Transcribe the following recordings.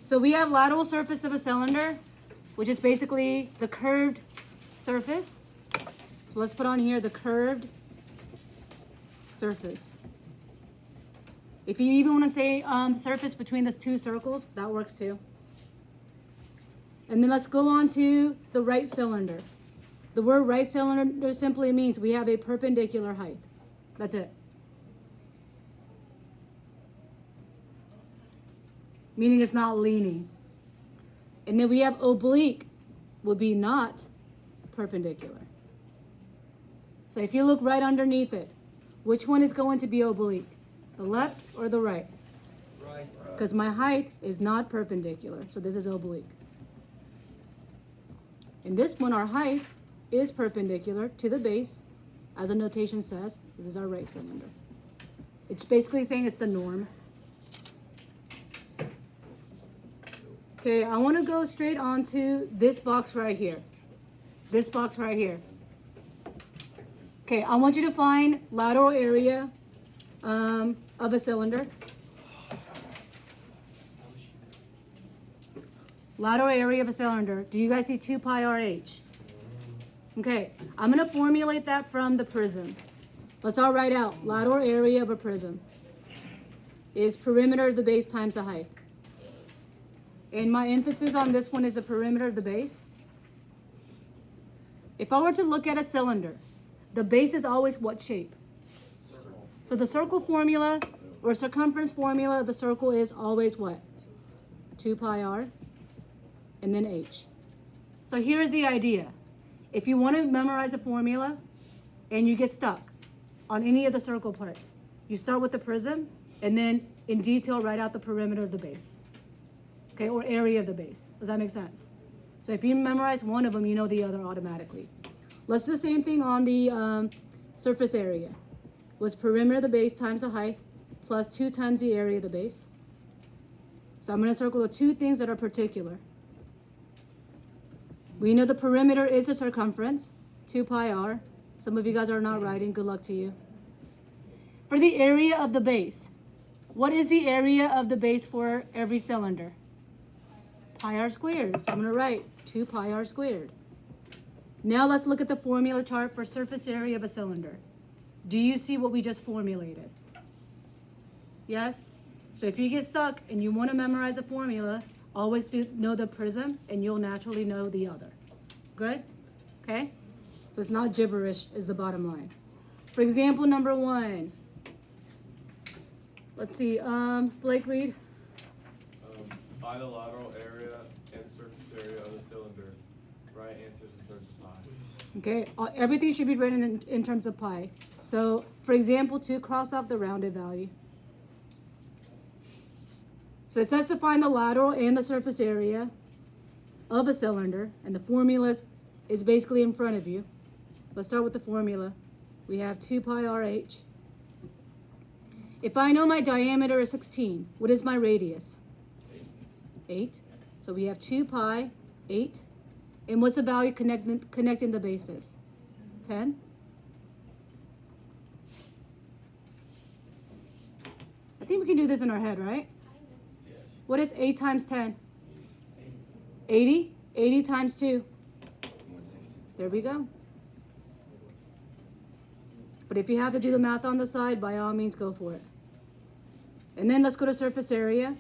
So we have lateral surface of a cylinder, which is basically the curved surface. So let's put on here the curved surface. If you even want to say surface between the two circles, that works too. And then let's go on to the right cylinder. The word right cylinder simply means we have a perpendicular height. That's it. Meaning it's not leaning. And then we have oblique, would be not perpendicular. So if you look right underneath it, which one is going to be oblique? The left or the right? Right. Because my height is not perpendicular, so this is oblique. In this one, our height is perpendicular to the base. As the notation says, this is our right cylinder. It's basically saying it's the norm. Okay, I want to go straight on to this box right here. This box right here. Okay, I want you to find lateral area of a cylinder. Lateral area of a cylinder. Do you guys see 2 pi RH? Okay, I'm going to formulate that from the prism. Let's all write out lateral area of a prism is perimeter of the base times the height. And my emphasis on this one is the perimeter of the base. If I were to look at a cylinder, the base is always what shape? Circle. So the circle formula or circumference formula of the circle is always what? 2 pi r and then h. So here's the idea. If you want to memorize a formula and you get stuck on any of the circle parts, you start with the prism and then in detail write out the perimeter of the base. Okay, or area of the base. Does that make sense? So if you memorize one of them, you know the other automatically. Let's do the same thing on the surface area. Was perimeter of the base times the height plus 2 times the area of the base. So I'm going to circle the two things that are particular. We know the perimeter is the circumference, 2 pi r. Some of you guys are not writing. Good luck to you. For the area of the base, what is the area of the base for every cylinder? Pi r squared. So I'm going to write 2 pi r squared. Now let's look at the formula chart for surface area of a cylinder. Do you see what we just formulated? Yes? So if you get stuck and you want to memorize a formula, always know the prism and you'll naturally know the other. Good? Okay? So it's not gibberish is the bottom line. For example, number 1. Let's see, Blake, read. Find the lateral area and surface area of the cylinder. Right answers in terms of pi. Okay, everything should be written in terms of pi. So, for example, 2, cross off the rounded value. So it says to find the lateral and the surface area of a cylinder, and the formula is basically in front of you. Let's start with the formula. We have 2 pi RH. If I know my diameter is 16, what is my radius? 8. So we have 2 pi, 8. And what's the value connecting the bases? 10. I think we can do this in our head, right? What is 8 times 10? 80? 80 times 2. There we go. But if you have to do the math on the side, by all means, go for it. And then let's go to surface area.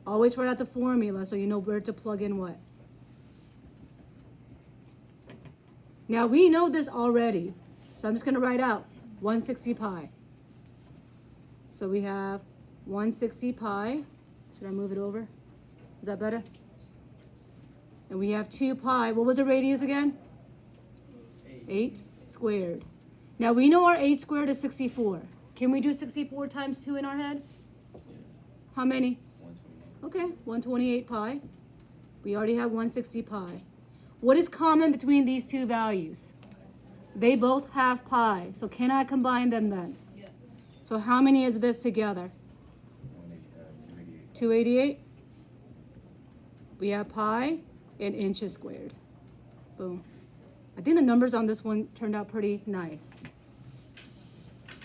Always write out the formula so you know where to plug in what. Now, we know this already, so I'm just going to write out 160 pi. So we have 160 pi. Should I move it over? Is that better? And we have 2 pi. What was the radius again? 8 squared. Now, we know our 8 squared is 64. Can we do 64 times 2 in our head? How many? 128. Okay, 128 pi. We already have 160 pi. What is common between these two values? They both have pi. So can I combine them then? Yeah. So how many is this together? 288. We have pi and inches squared. Boom. I think the numbers on this one turned out pretty nice.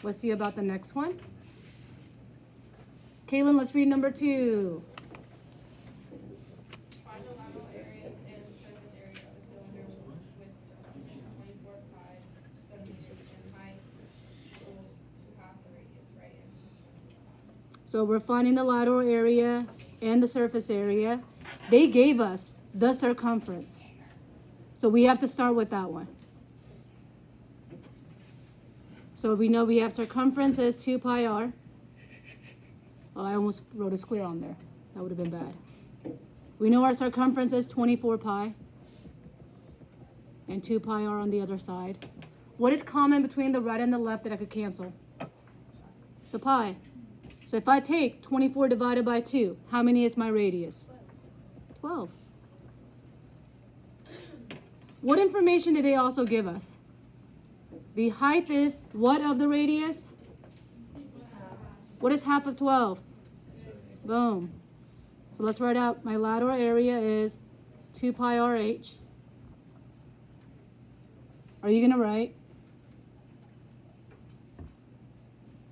Let's see about the next one. Kaylin, let's read number 2. So we're finding the lateral area and the surface area. They gave us the circumference. So we have to start with that one. So we know we have circumference is 2 pi r. Oh, I almost wrote a square on there. That would have been bad. We know our circumference is 24 pi. And 2 pi r on the other side. What is common between the right and the left that I could cancel? The pi. So if I take 24 divided by 2, how many is my radius? 12. What information did they also give us? The height is what of the radius? What is half of 12? Boom. So let's write out my lateral area is 2 pi RH. Are you going to write?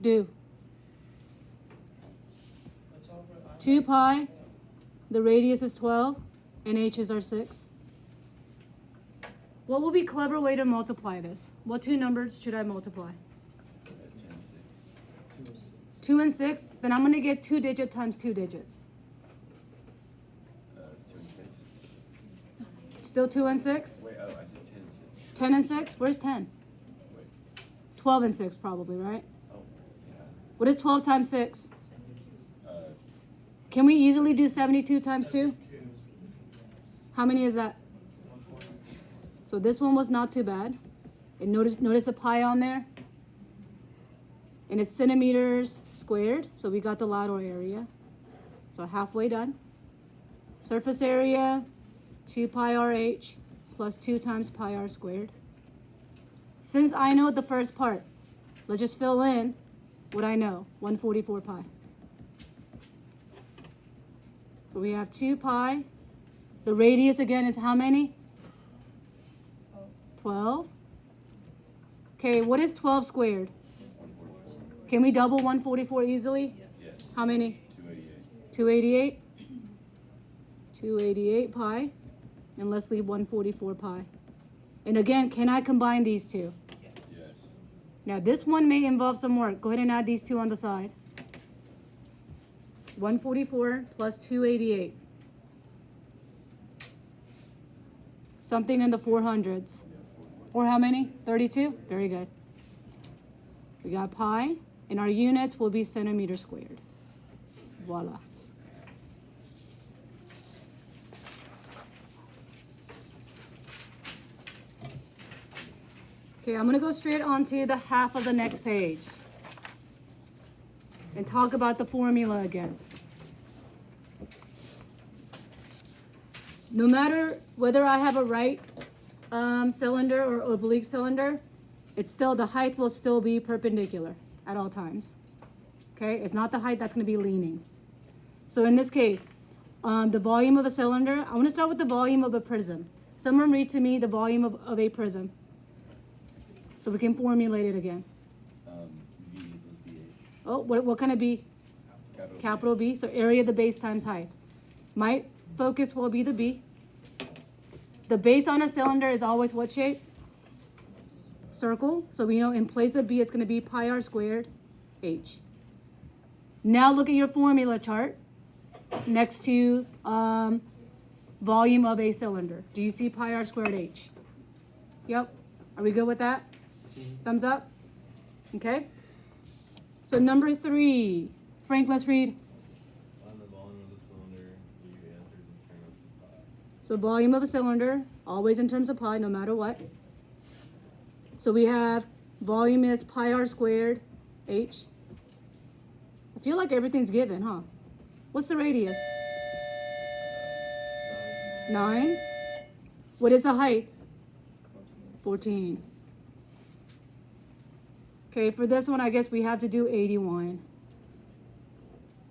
Do. 2 pi, the radius is 12, and h is our 6. What will be a clever way to multiply this? What two numbers should I multiply? 2 and 6, then I'm going to get 2 digit times 2 digits. Still 2 and 6? Wait, I said 10. 10 and 6? Where's 10? Wait. 12 and 6 probably, right? Oh, yeah. What is 12 times 6? Can we easily do 72 times 2? How many is that? So this one was not too bad. And notice the pi on there? And it's centimeters squared, so we got the lateral area. So halfway done. Surface area, 2 pi RH plus 2 times pi r squared. Since I know the first part, let's just fill in what I know, 144 pi. So we have 2 pi. The radius again is how many? 12. Okay, what is 12 squared? Can we double 144 easily? Yes. How many? 288. 288? 288 pi. And let's leave 144 pi. And again, can I combine these two? Yes. Now this one may involve some work. Go ahead and add these two on the side. 144 plus 288. Something in the 400s. For how many? 32? Very good. We got pi, and our units will be centimeters squared. Voila. Okay, I'm gonna go straight onto the half of the next page and talk about the formula again. No matter whether I have a right cylinder or oblique cylinder, it's still, the height will still be perpendicular at all times. Okay, it's not the height that's going to be leaning. So in this case, the volume of a cylinder, I want to start with the volume of a prism. Someone read to me the volume of a prism, so we can formulate it again. B equals BH. Oh, what kind of B? Capital B. So area of the base times height. My focus will be the B. The base on a cylinder is always what shape? Circle. So we know in place of B, it's going to be pi r squared h. Now look at your formula chart next to volume of a cylinder. Do you see pi r squared h? Yep. Are we good with that? Thumbs up? Okay. So number 3. Frank, let's read. On the volume of the cylinder, you answers in terms of pi. So volume of a cylinder, always in terms of pi, no matter what. So we have volume is pi r squared h. I feel like everything's given, huh? What's the radius? 9. What is the height? 14. Okay, for this one, I guess we have to do 81.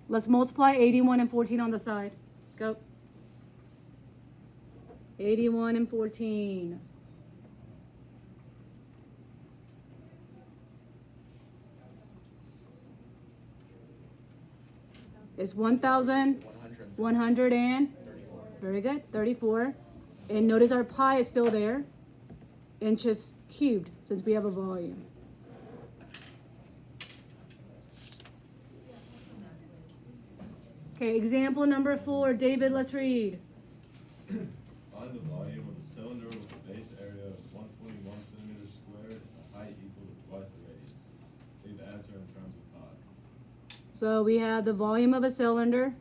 Let's multiply 81 and 14 on the side. Go. 81 and 14. It's 1,100 and? Very good, 34. And notice our pi is still there. Inches cubed, since we have a volume. Okay, example number 4. David, let's read. Find the volume of a cylinder with a base area of 121 centimeters squared and a height equal to twice the radius. Leave the answer in terms of pi. So we have the volume of a cylinder.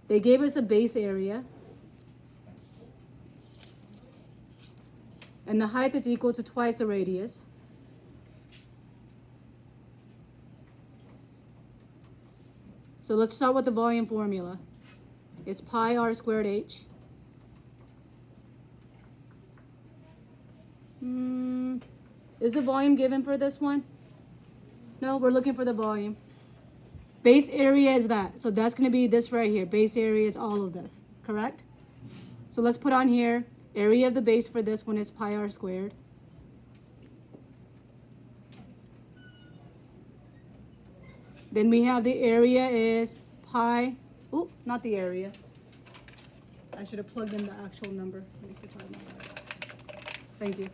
They gave us a base area. And the height is equal to twice the radius. So let's start with the volume formula. It's pi r squared h. Is the volume given for this one? No, we're looking for the volume. Base area is that. So that's going to be this right here. Base area is all of this, correct? So let's put on here, area of the base for this one is pi r squared. Then we have the area is pi, not the area. I should have plugged in the actual number. Let me see if I remember. Thank you.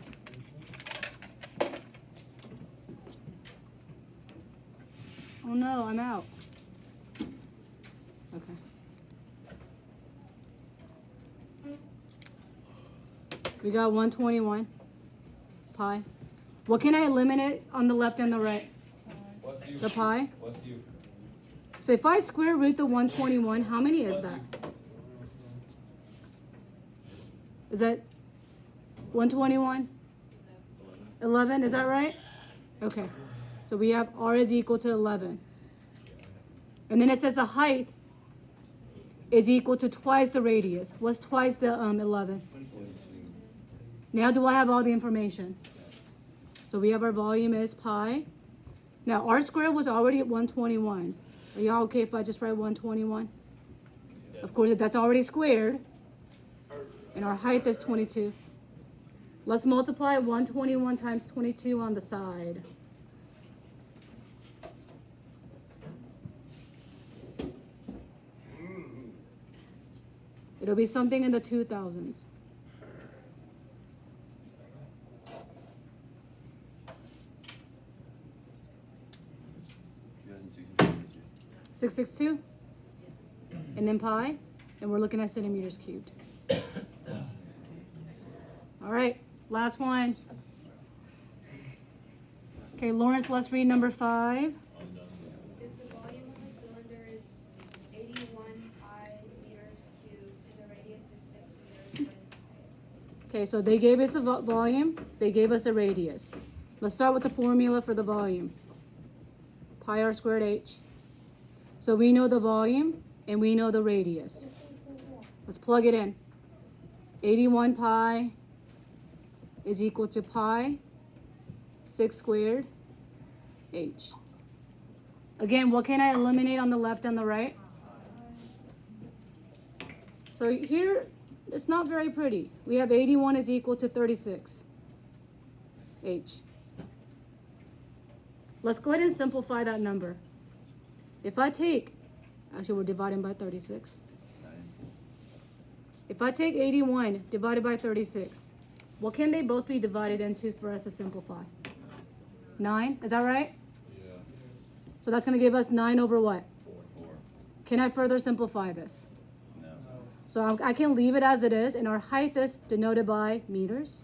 Oh no, I'm out. Okay. We got 121 pi. What can I eliminate on the left and the right? What's u? The pi. What's u? So if I square root the 121, how many is that? Is that 121? 11, is that right? Okay. So we have r is equal to 11. And then it says the height is equal to twice the radius. What's twice the 11? Now do I have all the information? So we have our volume is pi. Now r squared was already at 121. Are y'all okay if I just write 121? Yes. Of course, if that's already squared, and our height is 22. Let's multiply 121 times 22 on the side. It'll be something in the 2000s. $662, and then pi, and we're looking at centimeters cubed. All right, last one. Okay, Lawrence, let's read number 5. If the volume of a cylinder is 81 pi meters cubed and the radius is 6 meters, what is the height? Okay, so they gave us the volume, they gave us a radius. Let's start with the formula for the volume. Pi r squared h. So we know the volume and we know the radius. Let's plug it in. 81 pi is equal to pi 6 squared h. Again, what can I eliminate on the left and the right? So here, it's not very pretty. We have 81 is equal to 36 h. Let's go ahead and simplify that number. If I take, actually we're dividing by 36. If I take 81 divided by 36, what can they both be divided into for us to simplify? 9, is that right? Yeah. So that's going to give us 9 over what? 4. Can I further simplify this? No. So I can leave it as it is, and our height is denoted by meters.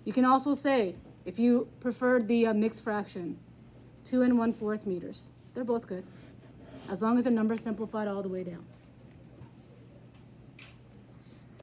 You can also say, if you prefer the mixed fraction, 2 1/4 meters. They're both good, as long as the number is simplified all the way down.